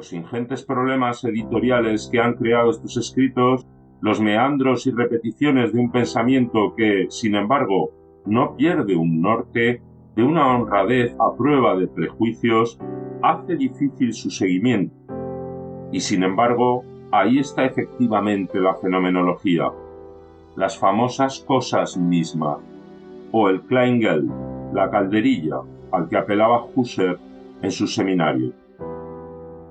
Los ingentes problemas editoriales que han creado estos escritos, los meandros y repeticiones de un pensamiento que, sin embargo, no pierde un norte, de una honradez a prueba de prejuicios, hace difícil su seguimiento. Y sin embargo, ahí está efectivamente la fenomenología, las famosas cosas mismas, o el Kleingeld, la calderilla, al que apelaba Husserl en su seminario.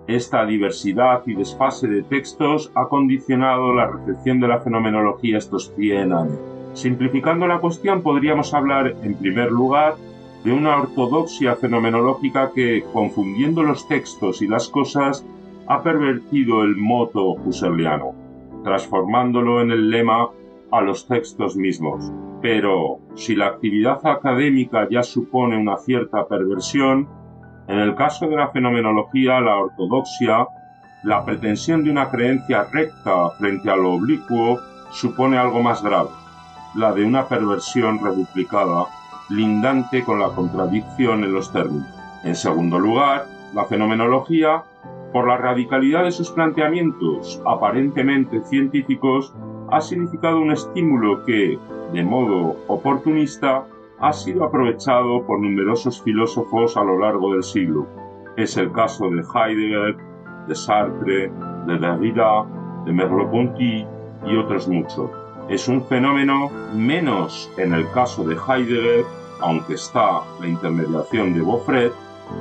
Esta diversidad y desfase de textos ha condicionado la recepción de la fenomenología estos 100 años. Simplificando la cuestión, podríamos hablar, en primer lugar, de una ortodoxia fenomenológica que, confundiendo los textos y las cosas, ha pervertido el moto husserliano, transformándolo en el lema a los textos mismos. Pero, si la actividad académica ya supone una cierta perversión, en el caso de la fenomenología, la ortodoxia, la pretensión de una creencia recta frente a lo oblicuo, supone algo más grave, la de una perversión reduplicada, lindante con la contradicción en los términos. En segundo lugar, la fenomenología, por la radicalidad de sus planteamientos aparentemente científicos, ha significado un estímulo que, de modo oportunista, ha sido aprovechado por numerosos filósofos a lo largo del siglo. Es el caso de Heidegger, de Sartre, de Derrida, de Merleau-Ponty y otros muchos. Es un fenómeno menos en el caso de Heidegger, aunque está la intermediación de Beaufret,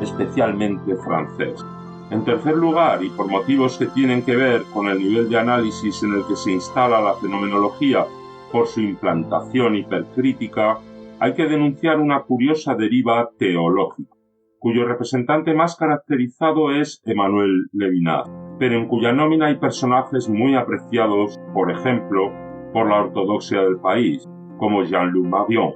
especialmente francés. En tercer lugar, y por motivos que tienen que ver con el nivel de análisis en el que se instala la fenomenología por su implantación hipercrítica, hay que denunciar una curiosa deriva teológica, cuyo representante más caracterizado es Emmanuel Levinas, pero en cuya nómina hay personajes muy apreciados, por ejemplo, por la ortodoxia del país, como Jean-Luc Marion.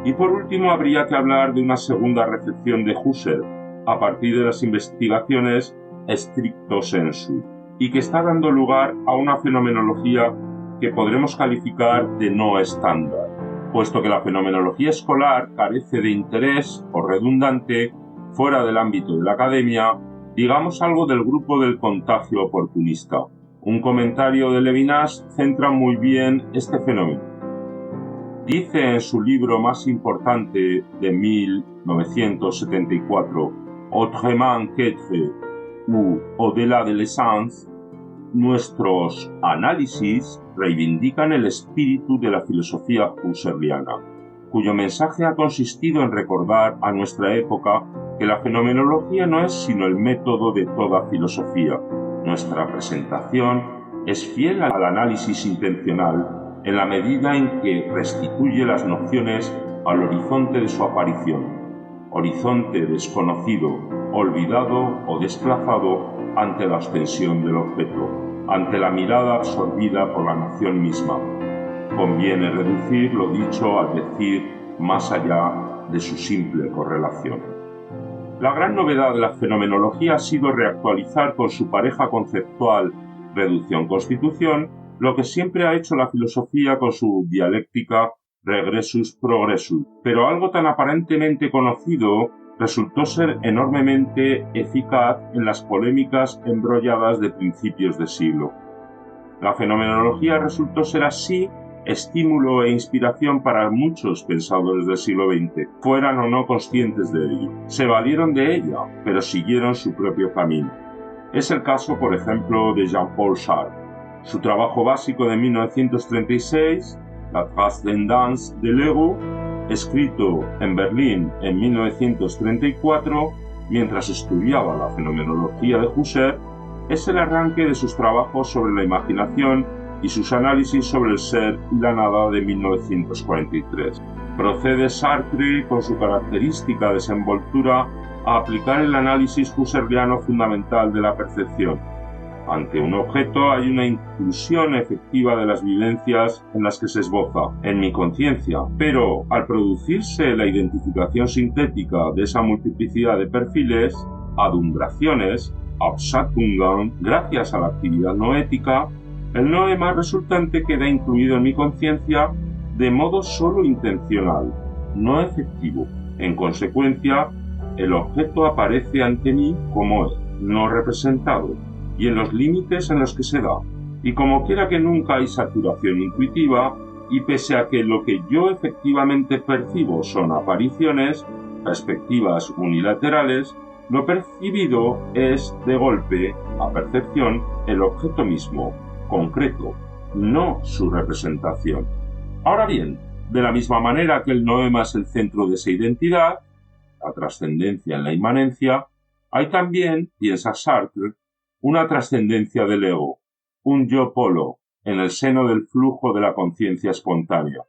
Y por último habría que hablar de una segunda recepción de Husserl, a partir de las investigaciones stricto sensu, y que está dando lugar a una fenomenología que podremos calificar de no estándar, puesto que la fenomenología escolar carece de interés o redundante fuera del ámbito de la academia, digamos algo del grupo del contagio oportunista. Un comentario de Levinas centra muy bien este fenómeno. Dice en su libro más importante de 1974, Autrement qu'être ou au-delà de l'essence, nuestros análisis reivindican el espíritu de la filosofía husserliana, cuyo mensaje ha consistido en recordar a nuestra época que la fenomenología no es sino el método de toda filosofía. Nuestra presentación es fiel al análisis intencional en la medida en que restituye las nociones al horizonte de su aparición, horizonte desconocido, olvidado o desplazado ante la ostensión del objeto, ante la mirada absorbida por la noción misma. Conviene reducir lo dicho al decir más allá de su simple correlación. La gran novedad de la fenomenología ha sido reactualizar con su pareja conceptual reducción-constitución lo que siempre ha hecho la filosofía con su dialéctica regressus-progressus, pero algo tan aparentemente conocido resultó ser enormemente eficaz en las polémicas embrolladas de principios de siglo. La fenomenología resultó ser así estímulo e inspiración para muchos pensadores del siglo XX, fueran o no conscientes de ello. Se valieron de ella, pero siguieron su propio camino. Es el caso, por ejemplo, de Jean-Paul Sartre. Su trabajo básico de 1936, La Transcendance de l'ego, escrito en Berlín en 1934, mientras estudiaba la fenomenología de Husserl, es el arranque de sus trabajos sobre la imaginación y sus análisis sobre el ser y la nada de 1943. Procede Sartre, con su característica desenvoltura, a aplicar el análisis husserliano fundamental de la percepción. Ante un objeto hay una inclusión efectiva de las vivencias en las que se esboza, en mi conciencia, pero al producirse la identificación sintética de esa multiplicidad de perfiles, adumbraciones, Abschattungen, gracias a la actividad noética, el noema resultante queda incluido en mi conciencia de modo solo intencional, no efectivo. En consecuencia, el objeto aparece ante mí como es. no representado, y en los límites en los que se da. Y como quiera que nunca hay saturación intuitiva, y pese a que lo que yo efectivamente percibo son apariciones, perspectivas unilaterales, lo percibido es, de golpe, a percepción, el objeto mismo, concreto, no su representación. Ahora bien, de la misma manera que el noema es el centro de esa identidad, la trascendencia en la inmanencia, hay también, piensa Sartre, una trascendencia del ego, un yo polo, en el seno del flujo de la conciencia espontánea.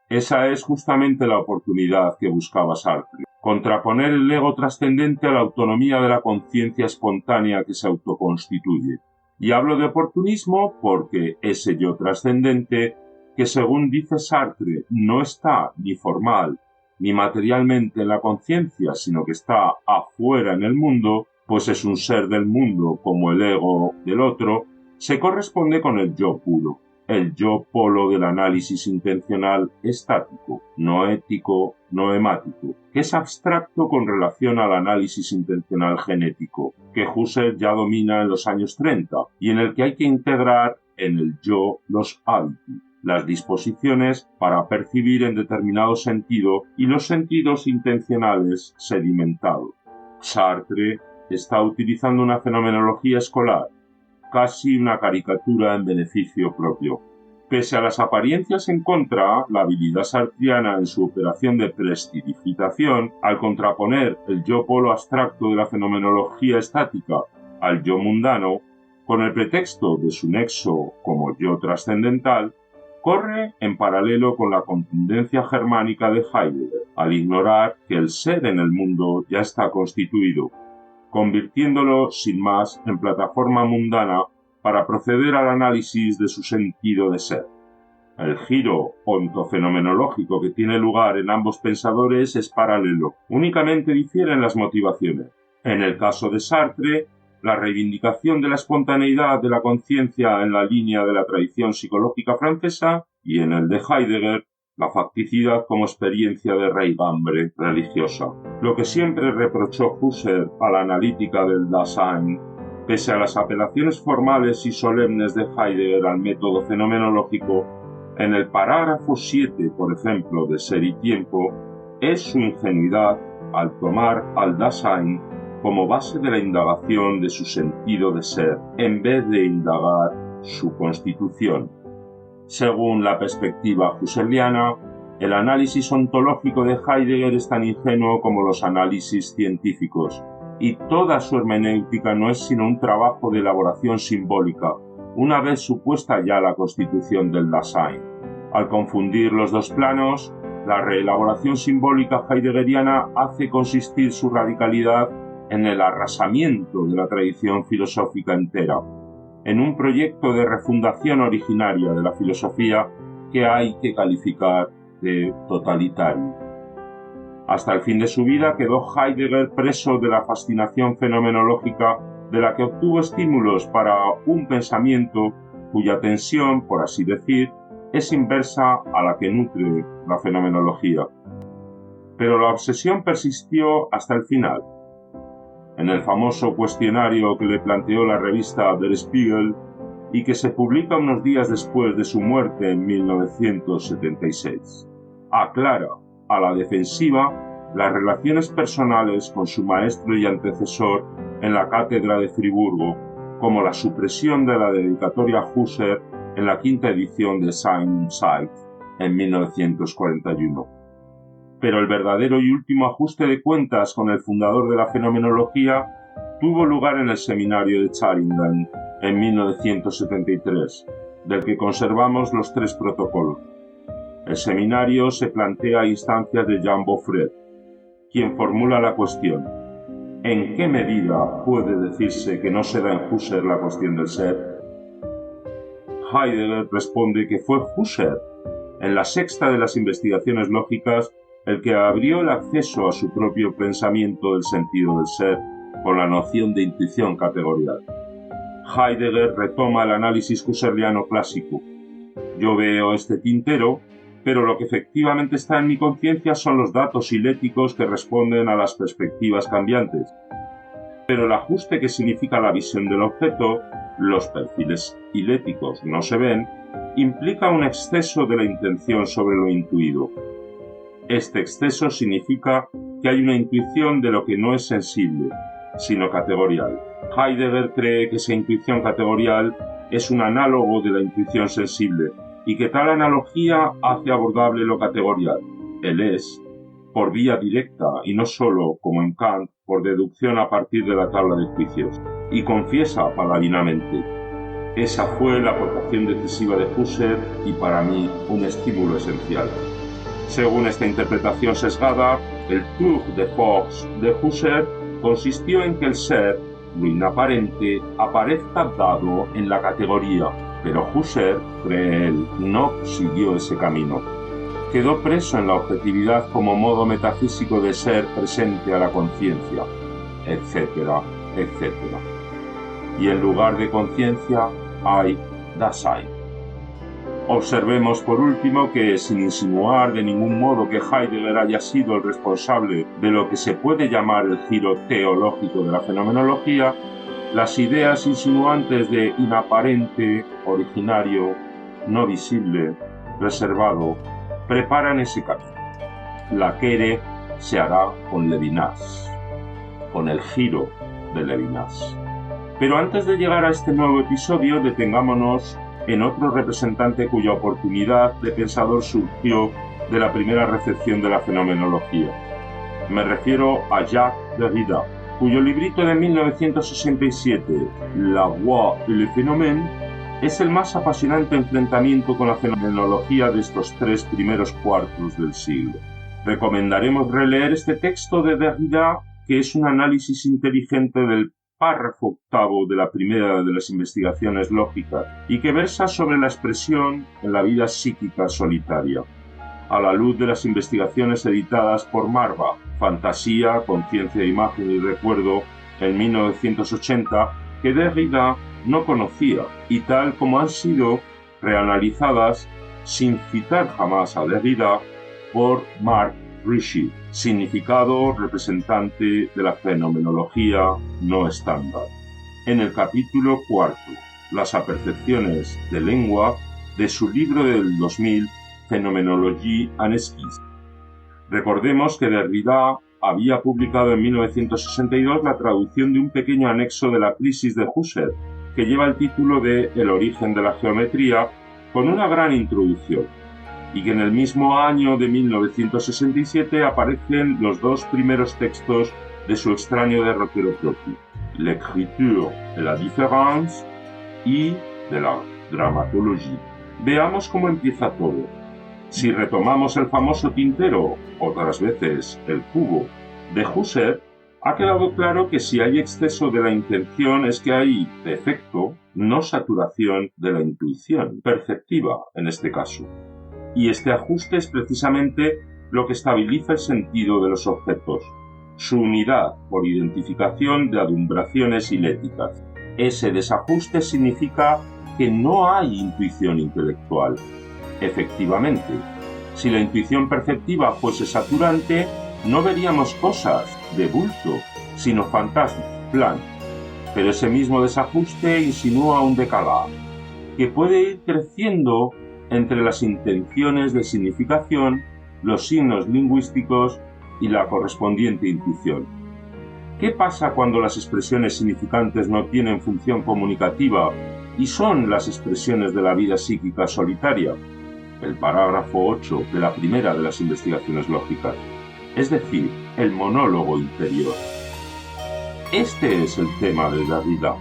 Esa es justamente la oportunidad que buscaba Sartre, contraponer el ego trascendente a la autonomía de la conciencia espontánea que se autoconstituye. Y hablo de oportunismo porque ese yo trascendente, que según dice Sartre, no está ni formal ni materialmente en la conciencia, sino que está afuera en el mundo, pues es un ser del mundo como el ego del otro, se corresponde con el yo puro, el yo polo del análisis intencional estático, no ético, no emático, que es abstracto con relación al análisis intencional genético, que Husserl ya domina en los años 30 y en el que hay que integrar en el yo los hábitos, las disposiciones para percibir en determinado sentido y los sentidos intencionales sedimentados. Sartre está utilizando una fenomenología escolar, casi una caricatura en beneficio propio. Pese a las apariencias en contra, la habilidad sartriana en su operación de prestidigitación, al contraponer el yo polo abstracto de la fenomenología estática al yo mundano, con el pretexto de su nexo como yo trascendental, corre en paralelo con la contundencia germánica de Heidegger, al ignorar que el ser en el mundo ya está constituido, convirtiéndolo sin más en plataforma mundana para proceder al análisis de su sentido de ser. El giro ontofenomenológico que tiene lugar en ambos pensadores es paralelo, únicamente difieren las motivaciones. En el caso de Sartre, la reivindicación de la espontaneidad de la conciencia en la línea de la tradición psicológica francesa, y en el de Heidegger, la facticidad como experiencia de raigambre religiosa. Lo que siempre reprochó Husserl a la analítica del Dasein, pese a las apelaciones formales y solemnes de Heidegger al método fenomenológico, en el parágrafo 7, por ejemplo, de Ser y Tiempo, es su ingenuidad al tomar al Dasein como base de la indagación de su sentido de ser, en vez de indagar su constitución. Según la perspectiva husserliana, el análisis ontológico de Heidegger es tan ingenuo como los análisis científicos, y toda su hermenéutica no es sino un trabajo de elaboración simbólica, una vez supuesta ya la constitución del Dasein. Al confundir los dos planos, la reelaboración simbólica heideggeriana hace consistir su radicalidad en el arrasamiento de la tradición filosófica entera, en un proyecto de refundación originaria de la filosofía que hay que calificar de totalitario. Hasta el fin de su vida quedó Heidegger preso de la fascinación fenomenológica de la que obtuvo estímulos para un pensamiento cuya tensión, por así decir, es inversa a la que nutre la fenomenología. Pero la obsesión persistió hasta el final. En el famoso cuestionario que le planteó la revista Der Spiegel y que se publica unos días después de su muerte en 1976, aclara a la defensiva las relaciones personales con su maestro y antecesor en la cátedra de Friburgo, como la supresión de la dedicatoria a Husserl en la quinta edición de Sein und Zeit en 1941. Pero el verdadero y último ajuste de cuentas con el fundador de la fenomenología tuvo lugar en el seminario de Zähringen en 1973, del que conservamos los 3 protocolos. El seminario se plantea a instancias de Jean Beaufret, quien formula la cuestión: ¿en qué medida puede decirse que no se da en Husserl la cuestión del ser? Heidegger responde que fue Husserl, en la sexta de las investigaciones lógicas, el que abrió el acceso a su propio pensamiento del sentido del ser con la noción de intuición categorial. Heidegger retoma el análisis husserliano clásico. Yo veo este tintero, pero lo que efectivamente está en mi conciencia son los datos hiléticos que responden a las perspectivas cambiantes. Pero el ajuste que significa la visión del objeto, los perfiles hiléticos no se ven, implica un exceso de la intención sobre lo intuido. Este exceso significa que hay una intuición de lo que no es sensible, sino categorial. Heidegger cree que esa intuición categorial es un análogo de la intuición sensible y que tal analogía hace abordable lo categorial, el es, por vía directa y no solo, como en Kant, por deducción a partir de la tabla de juicios, y confiesa paladinamente. Esa fue la aportación decisiva de Husserl y para mí un estímulo esencial. Según esta interpretación sesgada, el tour de force de Husserl consistió en que el ser, lo inaparente, aparezca dado en la categoría, pero Husserl, cree él, no siguió ese camino. Quedó preso en la objetividad como modo metafísico de ser presente a la conciencia, etcétera, etcétera. Y en lugar de conciencia hay Dasein. Observemos por último que, sin insinuar de ningún modo que Heidegger haya sido el responsable de lo que se puede llamar el giro teológico de la fenomenología, las ideas insinuantes de inaparente, originario, no visible, reservado, preparan ese camino. La Quere se hará con Levinas, con el giro de Levinas. Pero antes de llegar a este nuevo episodio, detengámonos en otro representante cuya oportunidad de pensador surgió de la primera recepción de la fenomenología. Me refiero a Jacques Derrida, cuyo librito de 1967, La Voix et le Phénomène, es el más apasionante enfrentamiento con la fenomenología de estos 3 primeros cuartos del siglo. Recomendaremos releer este texto de Derrida, que es un análisis inteligente del párrafo octavo de la primera de las investigaciones lógicas y que versa sobre la expresión en la vida psíquica solitaria, a la luz de las investigaciones editadas por Marva, Fantasía, Conciencia, Imagen y Recuerdo, en 1980, que Derrida no conocía y tal como han sido reanalizadas sin citar jamás a Derrida por Mark Rishi, significado representante de la fenomenología no estándar. En el capítulo 4, las apercepciones de lengua, de su libro del 2000, Phenoménologie en esquisse. Recordemos que Derrida había publicado en 1962 la traducción de un pequeño anexo de la crisis de Husserl, que lleva el título de El origen de la geometría, con una gran introducción, y que en el mismo año de 1967 aparecen los 2 primeros textos de su extraño derrotero propio, L'écriture et la différence y de la dramatologie. Veamos cómo empieza todo. Si retomamos el famoso tintero, otras veces el cubo, de Husserl, ha quedado claro que si hay exceso de la intención es que hay defecto, no saturación de la intuición, perceptiva en este caso. Y este ajuste es precisamente lo que estabiliza el sentido de los objetos, su unidad por identificación de adumbraciones hiléticas. Ese desajuste significa que no hay intuición intelectual. Efectivamente, si la intuición perceptiva fuese saturante, no veríamos cosas de bulto, sino fantasmas, planos. Pero ese mismo desajuste insinúa un decalaje, que puede ir creciendo entre las intenciones de significación, los signos lingüísticos y la correspondiente intuición. ¿Qué pasa cuando las expresiones significantes no tienen función comunicativa y son las expresiones de la vida psíquica solitaria? El parágrafo 8 de la primera de las investigaciones lógicas, es decir, el monólogo interior. Este es el tema de Derrida.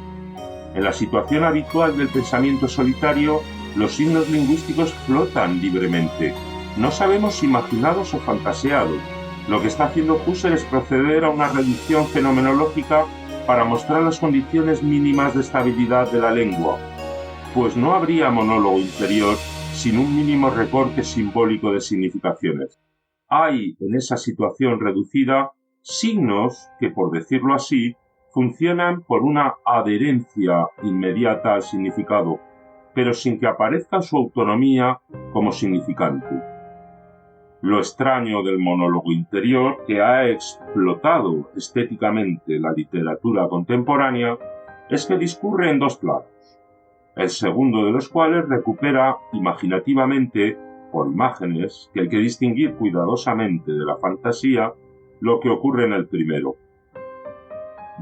En la situación habitual del pensamiento solitario, los signos lingüísticos flotan libremente. No sabemos si imaginados o fantaseados. Lo que está haciendo Husserl es proceder a una reducción fenomenológica para mostrar las condiciones mínimas de estabilidad de la lengua, pues no habría monólogo interior sin un mínimo recorte simbólico de significaciones. Hay en esa situación reducida signos que, por decirlo así, funcionan por una adherencia inmediata al significado, pero sin que aparezca su autonomía como significante. Lo extraño del monólogo interior, que ha explotado estéticamente la literatura contemporánea, es que discurre en dos planos, el segundo de los cuales recupera imaginativamente, por imágenes que hay que distinguir cuidadosamente de la fantasía, lo que ocurre en el primero.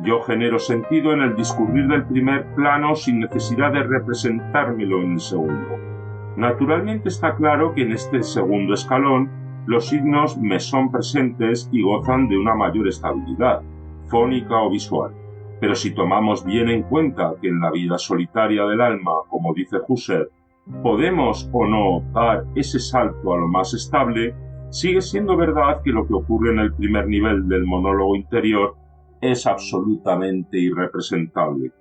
Yo genero sentido en el discurrir del primer plano sin necesidad de representármelo en el segundo. Naturalmente está claro que en este segundo escalón los signos me son presentes y gozan de una mayor estabilidad, fónica o visual. Pero si tomamos bien en cuenta que en la vida solitaria del alma, como dice Husserl, podemos o no dar ese salto a lo más estable, sigue siendo verdad que lo que ocurre en el primer nivel del monólogo interior es absolutamente irrepresentable.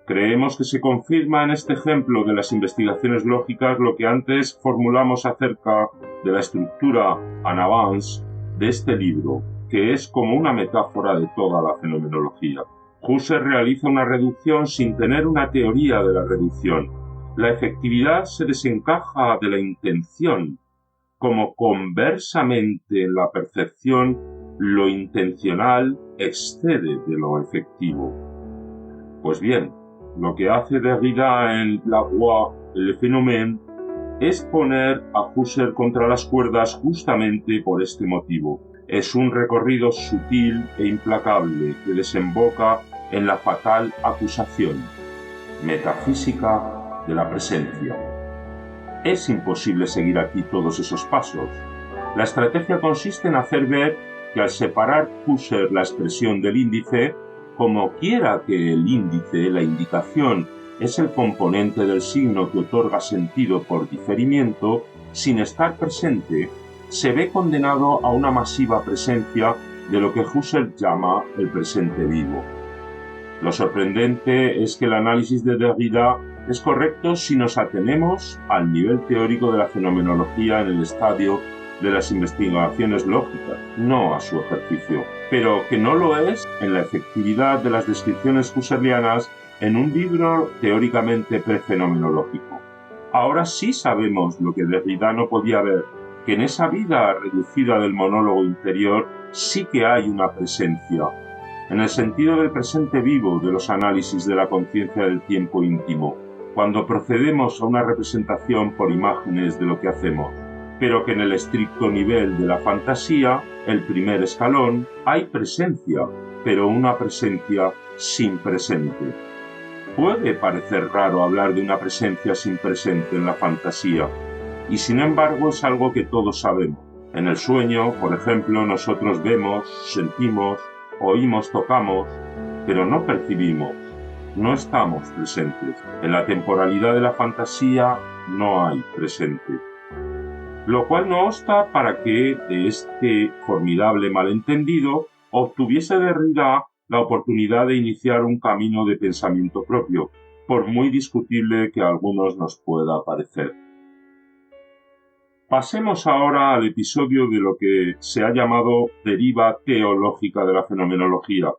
Creemos que se confirma en este ejemplo de las investigaciones lógicas lo que antes formulamos acerca de la estructura en avance de este libro, que es como una metáfora de toda la fenomenología. Husserl realiza una reducción sin tener una teoría de la reducción. La efectividad se desencaja de la intención, como conversamente en la percepción lo intencional excede de lo efectivo. Pues bien, lo que hace Derrida en La Voix et le Phénomène es poner a Husserl contra las cuerdas justamente por este motivo. Es un recorrido sutil e implacable que desemboca en la fatal acusación metafísica de la presencia. Es imposible seguir aquí todos esos pasos. La estrategia consiste en hacer ver que al separar Husserl la expresión del índice, como quiera que el índice, la indicación, es el componente del signo que otorga sentido por diferimiento, sin estar presente, se ve condenado a una masiva presencia de lo que Husserl llama el presente vivo. Lo sorprendente es que el análisis de Derrida es correcto si nos atenemos al nivel teórico de la fenomenología en el estadio de las investigaciones lógicas, no a su ejercicio, pero que no lo es en la efectividad de las descripciones husserlianas en un libro teóricamente prefenomenológico. Ahora sí sabemos lo que Derrida no podía ver, que en esa vida reducida del monólogo interior sí que hay una presencia, en el sentido del presente vivo de los análisis de la conciencia del tiempo íntimo, cuando procedemos a una representación por imágenes de lo que hacemos, pero que en el estricto nivel de la fantasía, el primer escalón, hay presencia, pero una presencia sin presente. Puede parecer raro hablar de una presencia sin presente en la fantasía, y sin embargo es algo que todos sabemos. En el sueño, por ejemplo, nosotros vemos, sentimos, oímos, tocamos, pero no percibimos, no estamos presentes. En la temporalidad de la fantasía no hay presente. Lo cual no obsta para que de este formidable malentendido obtuviese Derrida la oportunidad de iniciar un camino de pensamiento propio, por muy discutible que a algunos nos pueda parecer. Pasemos ahora al episodio de lo que se ha llamado deriva teológica de la fenomenología,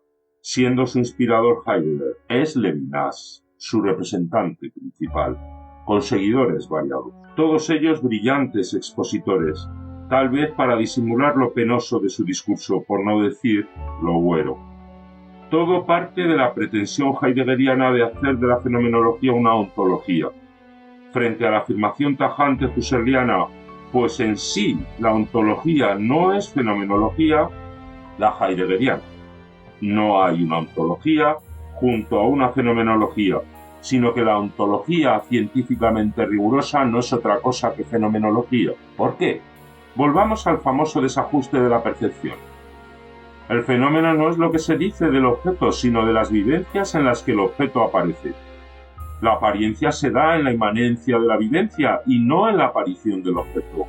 siendo su inspirador Heidegger. Es Levinas, su representante principal, con seguidores variados, todos ellos brillantes expositores, tal vez para disimular lo penoso de su discurso, por no decir lo güero. Todo parte de la pretensión heideggeriana de hacer de la fenomenología una ontología. Frente a la afirmación tajante husserliana, pues en sí la ontología no es fenomenología, la heideggeriana. No hay una ontología junto a una fenomenología, sino que la ontología científicamente rigurosa no es otra cosa que fenomenología. ¿Por qué? Volvamos al famoso desajuste de la percepción. El fenómeno no es lo que se dice del objeto, sino de las vivencias en las que el objeto aparece. La apariencia se da en la inmanencia de la vivencia y no en la aparición del objeto.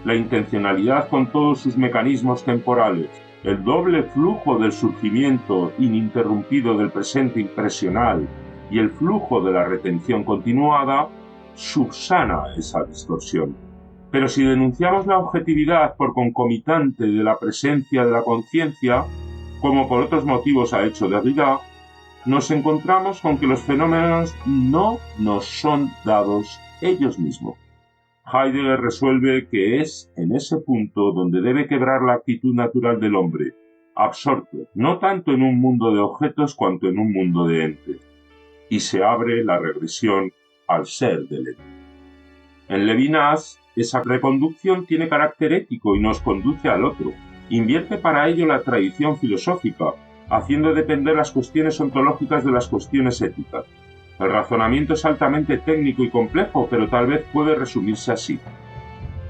La intencionalidad con todos sus mecanismos temporales, el doble flujo del surgimiento ininterrumpido del presente impresional y el flujo de la retención continuada, subsana esa distorsión. Pero si denunciamos la objetividad por concomitante de la presencia de la conciencia, como por otros motivos ha hecho Derrida, nos encontramos con que los fenómenos no nos son dados ellos mismos. Heidegger resuelve que es en ese punto donde debe quebrar la actitud natural del hombre, absorto no tanto en un mundo de objetos cuanto en un mundo de entes, y se abre la regresión al ser del ente. En Levinas, esa reconducción tiene carácter ético y nos conduce al otro. Invierte para ello la tradición filosófica, haciendo depender las cuestiones ontológicas de las cuestiones éticas. El razonamiento es altamente técnico y complejo, pero tal vez puede resumirse así.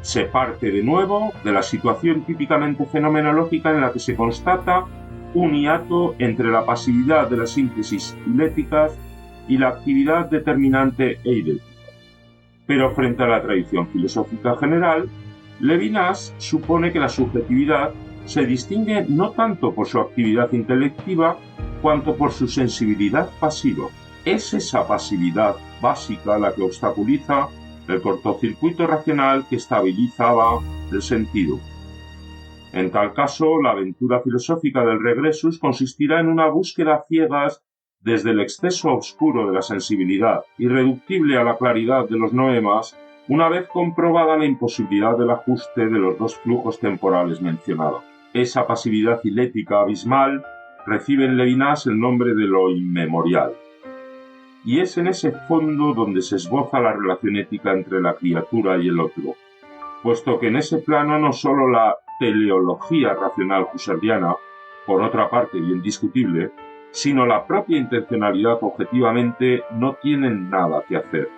Se parte de nuevo de la situación típicamente fenomenológica en la que se constata un hiato entre la pasividad de las síntesis hiléticas y la actividad determinante e idéntica. Pero frente a la tradición filosófica general, Levinas supone que la subjetividad se distingue no tanto por su actividad intelectiva, cuanto por su sensibilidad pasiva. Es esa pasividad básica la que obstaculiza el cortocircuito racional que estabilizaba el sentido. En tal caso, la aventura filosófica del regresus consistirá en una búsqueda a ciegas desde el exceso oscuro de la sensibilidad, irreductible a la claridad de los noemas, una vez comprobada la imposibilidad del ajuste de los dos flujos temporales mencionados. Esa pasividad hilética abismal recibe en Levinas el nombre de lo inmemorial. Y es en ese fondo donde se esboza la relación ética entre la criatura y el otro, puesto que en ese plano no sólo la teleología racional husserliana, por otra parte bien discutible, sino la propia intencionalidad objetivamente no tienen nada que hacer.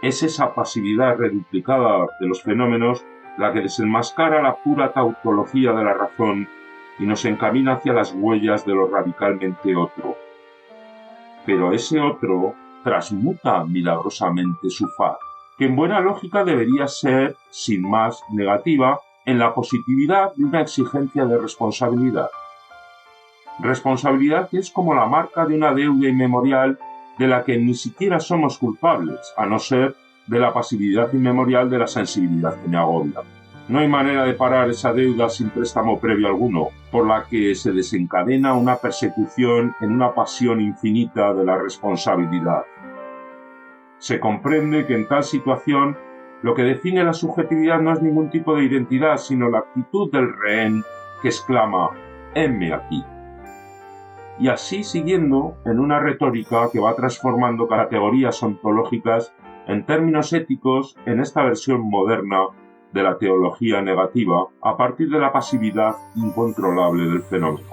Es esa pasividad reduplicada de los fenómenos la que desenmascara la pura tautología de la razón y nos encamina hacia las huellas de lo radicalmente otro. Pero ese otro transmuta milagrosamente su faz, que en buena lógica debería ser, sin más, negativa, en la positividad de una exigencia de responsabilidad. Responsabilidad que es como la marca de una deuda inmemorial de la que ni siquiera somos culpables, a no ser de la pasividad inmemorial de la sensibilidad que me agobia. No hay manera de parar esa deuda sin préstamo previo alguno, por la que se desencadena una persecución en una pasión infinita de la responsabilidad. Se comprende que en tal situación lo que define la subjetividad no es ningún tipo de identidad, sino la actitud del rehén que exclama «Heme aquí». Y así siguiendo en una retórica que va transformando categorías ontológicas en términos éticos en esta versión moderna de la teología negativa a partir de la pasividad incontrolable del fenómeno.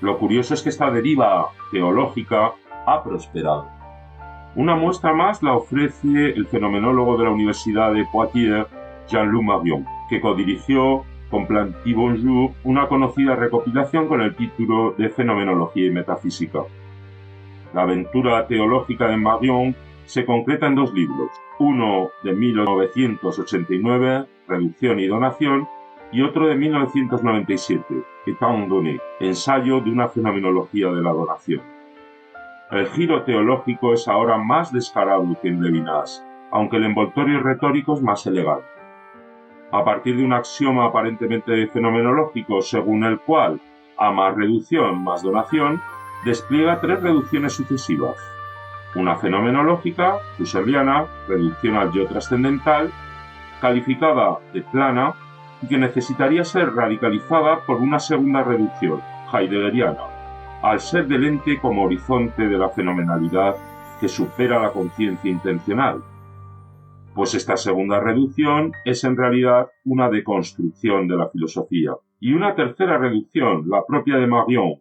Lo curioso es que esta deriva teológica ha prosperado. Una muestra más la ofrece el fenomenólogo de la Universidad de Poitiers, Jean-Luc Marion, que codirigió con Planty-Bonjour una conocida recopilación con el título de Fenomenología y Metafísica. La aventura teológica de Marion se concreta en dos libros, uno de 1989, Reducción y Donación, y otro de 1997, Étant donné, ensayo de una fenomenología de la donación. El giro teológico es ahora más descarado que en Levinas, aunque el envoltorio retórico es más elegante. A partir de un axioma aparentemente fenomenológico según el cual A más reducción más donación, despliega tres reducciones sucesivas. Una fenomenológica, husserliana, reducción al yo trascendental, calificada de plana y que necesitaría ser radicalizada por una segunda reducción, heideggeriana, al ser del ente como horizonte de la fenomenalidad que supera la conciencia intencional. Pues esta segunda reducción es en realidad una deconstrucción de la filosofía. Y una tercera reducción, la propia de Marion,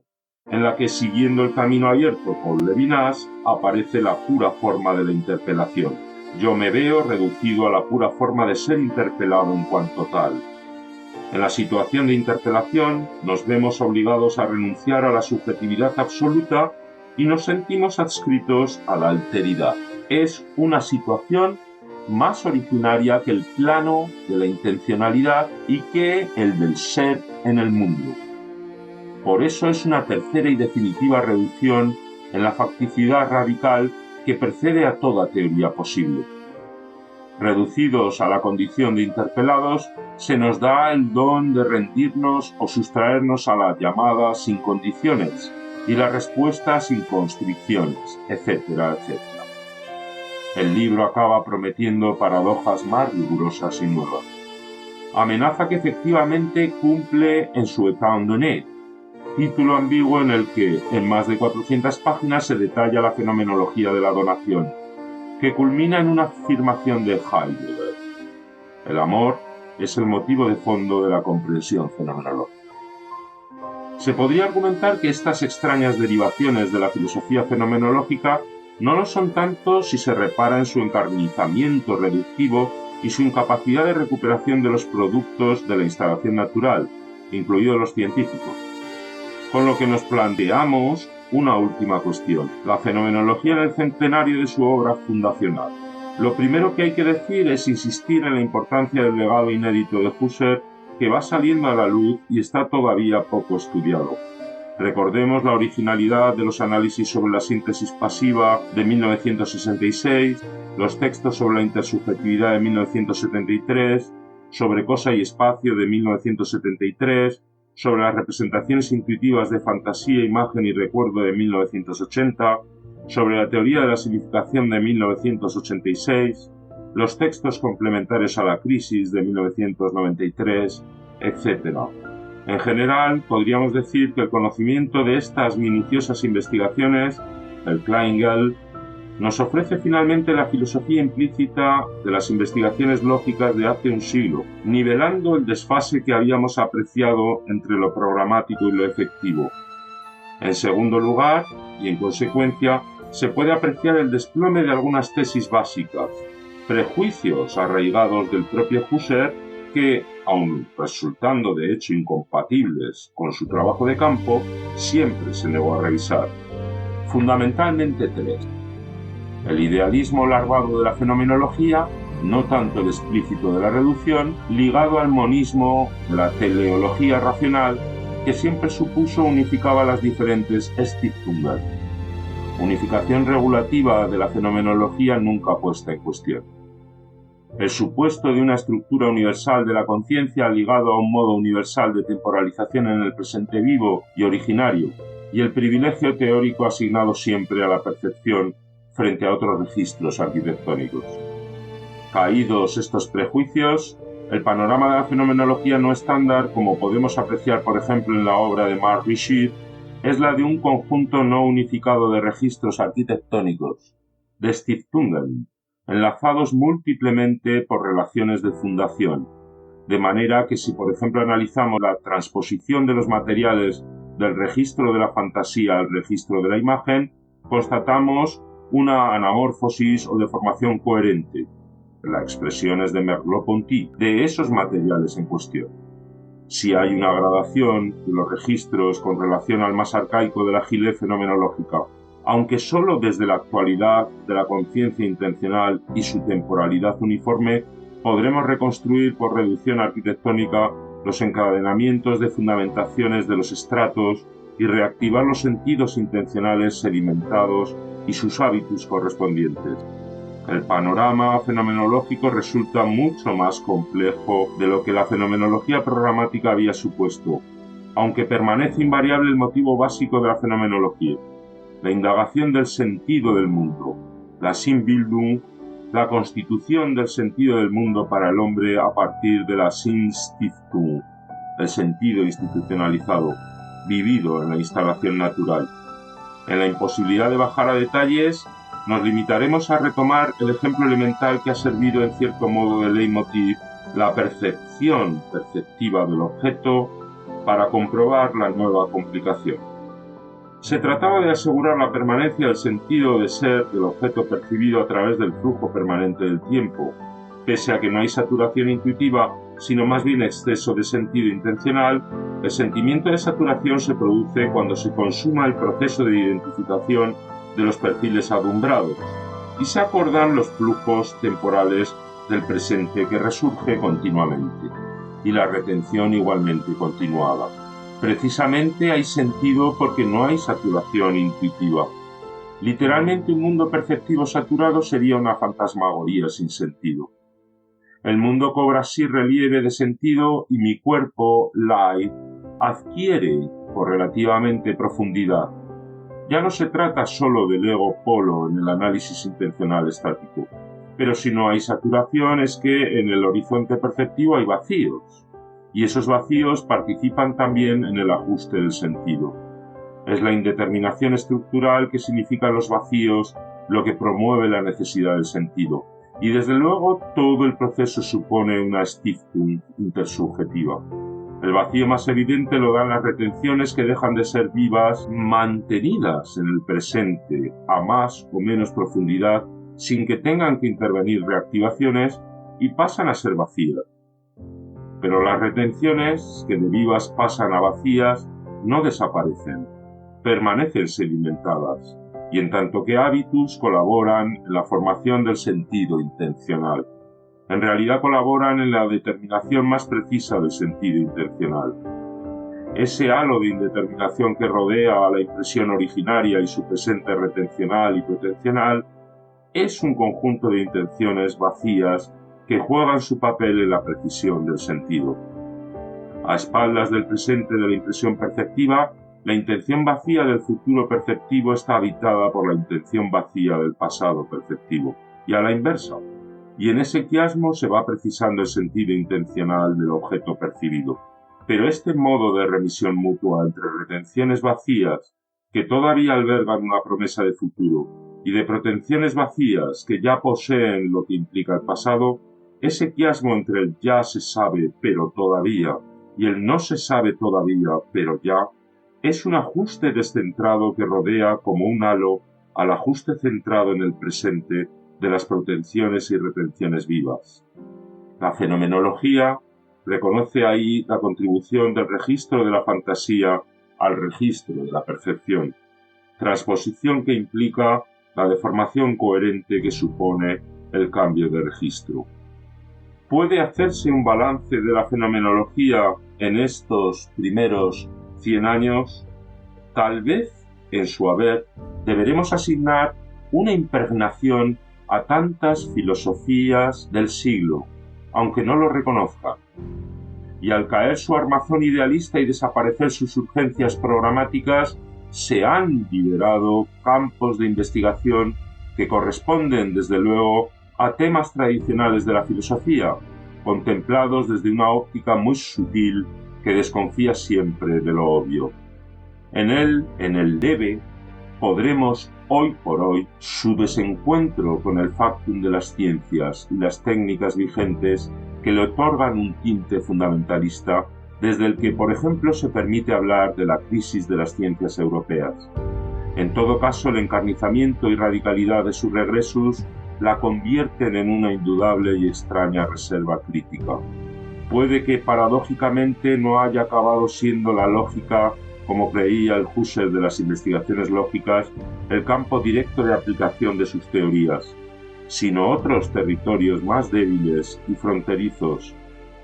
en la que, siguiendo el camino abierto por Levinas, aparece la pura forma de la interpelación. Yo me veo reducido a la pura forma de ser interpelado en cuanto tal. En la situación de interpelación nos vemos obligados a renunciar a la subjetividad absoluta y nos sentimos adscritos a la alteridad. Es una situación más originaria que el plano de la intencionalidad y que el del ser en el mundo. Por eso es una tercera y definitiva reducción en la facticidad radical que precede a toda teoría posible. Reducidos a la condición de interpelados, se nos da el don de rendirnos o sustraernos a la llamada sin condiciones y la respuesta sin constricciones, etcétera, etcétera. El libro acaba prometiendo paradojas más rigurosas y nuevas. Amenaza que efectivamente cumple en su État donné, título ambiguo en el que en más de 400 páginas se detalla la fenomenología de la donación, que culmina en una afirmación de Heidegger. El amor es el motivo de fondo de la comprensión fenomenológica. Se podría argumentar que estas extrañas derivaciones de la filosofía fenomenológica no lo son tanto si se repara en su encarnizamiento reductivo y su incapacidad de recuperación de los productos de la instalación natural, incluidos los científicos. Con lo que nos planteamos una última cuestión: la fenomenología en el centenario de su obra fundacional. Lo primero que hay que decir es insistir en la importancia del legado inédito de Husserl, que va saliendo a la luz y está todavía poco estudiado. Recordemos la originalidad de los análisis sobre la síntesis pasiva de 1966, los textos sobre la intersubjetividad de 1973, sobre cosa y espacio de 1973, sobre las representaciones intuitivas de fantasía, imagen y recuerdo de 1980, sobre la teoría de la significación de 1986, los textos complementarios a la crisis de 1993, etc. En general, podríamos decir que el conocimiento de estas minuciosas investigaciones, el Kleingeld, nos ofrece finalmente la filosofía implícita de las investigaciones lógicas de hace un siglo, nivelando el desfase que habíamos apreciado entre lo programático y lo efectivo. En segundo lugar, y en consecuencia, se puede apreciar el desplome de algunas tesis básicas, prejuicios arraigados del propio Husserl que, aun resultando de hecho incompatibles con su trabajo de campo, siempre se negó a revisar. Fundamentalmente tres: el idealismo larvado de la fenomenología, no tanto el explícito de la reducción, ligado al monismo de la teleología racional, que siempre supuso unificaba las diferentes Stiftungen. Unificación regulativa de la fenomenología nunca puesta en cuestión. El supuesto de una estructura universal de la conciencia ligado a un modo universal de temporalización en el presente vivo y originario, y el privilegio teórico asignado siempre a la percepción frente a otros registros arquitectónicos. Caídos estos prejuicios, el panorama de la fenomenología no estándar, como podemos apreciar por ejemplo en la obra de Marc Richard, es la de un conjunto no unificado de registros arquitectónicos, de Stiftungen, enlazados múltiplemente por relaciones de fundación, de manera que si por ejemplo analizamos la transposición de los materiales del registro de la fantasía al registro de la imagen, constatamos una anamorfosis o deformación coherente, las expresiones de Merleau-Ponty, de esos materiales en cuestión. Si hay una gradación de los registros con relación al más arcaico de la agilez fenomenológica, aunque solo desde la actualidad de la conciencia intencional y su temporalidad uniforme, podremos reconstruir por reducción arquitectónica los encadenamientos de fundamentaciones de los estratos y reactivar los sentidos intencionales sedimentados y sus hábitos correspondientes. El panorama fenomenológico resulta mucho más complejo de lo que la fenomenología programática había supuesto, aunque permanece invariable el motivo básico de la fenomenología: la indagación del sentido del mundo, la Sinnbildung, la constitución del sentido del mundo para el hombre a partir de la Sinnstiftung, el sentido institucionalizado, vivido en la instalación natural. En la imposibilidad de bajar a detalles, nos limitaremos a retomar el ejemplo elemental que ha servido en cierto modo de leitmotiv, la percepción perceptiva del objeto, para comprobar la nueva complicación. Se trataba de asegurar la permanencia del sentido de ser del objeto percibido a través del flujo permanente del tiempo, pese a que no hay saturación intuitiva, sino más bien exceso de sentido intencional. El sentimiento de saturación se produce cuando se consuma el proceso de identificación de los perfiles adumbrados y se acordan los flujos temporales del presente que resurge continuamente, y la retención igualmente continuada. Precisamente hay sentido porque no hay saturación intuitiva. Literalmente, un mundo perceptivo saturado sería una fantasmagoría sin sentido. El mundo cobra así relieve de sentido y mi cuerpo, life, adquiere correlativamente profundidad. Ya no se trata solo del ego polo en el análisis intencional estático, pero si no hay saturación es que en el horizonte perceptivo hay vacíos, y esos vacíos participan también en el ajuste del sentido. Es la indeterminación estructural que significan los vacíos lo que promueve la necesidad del sentido, y desde luego todo el proceso supone una Stiftung intersubjetiva. El vacío más evidente lo dan las retenciones que dejan de ser vivas, mantenidas en el presente a más o menos profundidad, sin que tengan que intervenir reactivaciones, y pasan a ser vacías. Pero las retenciones, que de vivas pasan a vacías, no desaparecen, permanecen sedimentadas, y en tanto que hábitus colaboran en la formación del sentido intencional. En realidad colaboran en la determinación más precisa del sentido intencional. Ese halo de indeterminación que rodea a la impresión originaria y su presente retencional y potencial es un conjunto de intenciones vacías que juegan su papel en la precisión del sentido. A espaldas del presente de la impresión perceptiva, la intención vacía del futuro perceptivo está habitada por la intención vacía del pasado perceptivo, y a la inversa. Y en ese quiasmo se va precisando el sentido intencional del objeto percibido. Pero este modo de remisión mutua entre retenciones vacías, que todavía albergan una promesa de futuro, y de pretensiones vacías que ya poseen lo que implica el pasado, ese quiasmo entre el ya se sabe pero todavía y el no se sabe todavía pero ya, es un ajuste descentrado que rodea como un halo al ajuste centrado en el presente de las pretensiones y retenciones vivas. La fenomenología reconoce ahí la contribución del registro de la fantasía al registro de la percepción, transposición que implica la deformación coherente que supone el cambio de registro. ¿Puede hacerse un balance de la fenomenología en estos primeros 100 años? Tal vez, en su haber, deberemos asignar una impregnación a tantas filosofías del siglo, aunque no lo reconozcan. Y al caer su armazón idealista y desaparecer sus urgencias programáticas, se han liberado campos de investigación que corresponden, desde luego, a temas tradicionales de la filosofía, contemplados desde una óptica muy sutil que desconfía siempre de lo obvio. En el debe, podremos hoy por hoy su desencuentro con el factum de las ciencias y las técnicas vigentes que le otorgan un tinte fundamentalista, desde el que, por ejemplo, se permite hablar de la crisis de las ciencias europeas. En todo caso, el encarnizamiento y radicalidad de sus regresos la convierten en una indudable y extraña reserva crítica. Puede que paradójicamente no haya acabado siendo la lógica, como creía el Husserl de las investigaciones lógicas, el campo directo de aplicación de sus teorías, sino otros territorios más débiles y fronterizos,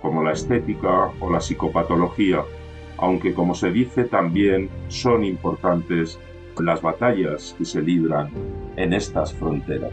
como la estética o la psicopatología, aunque, como se dice, también son importantes las batallas que se libran en estas fronteras.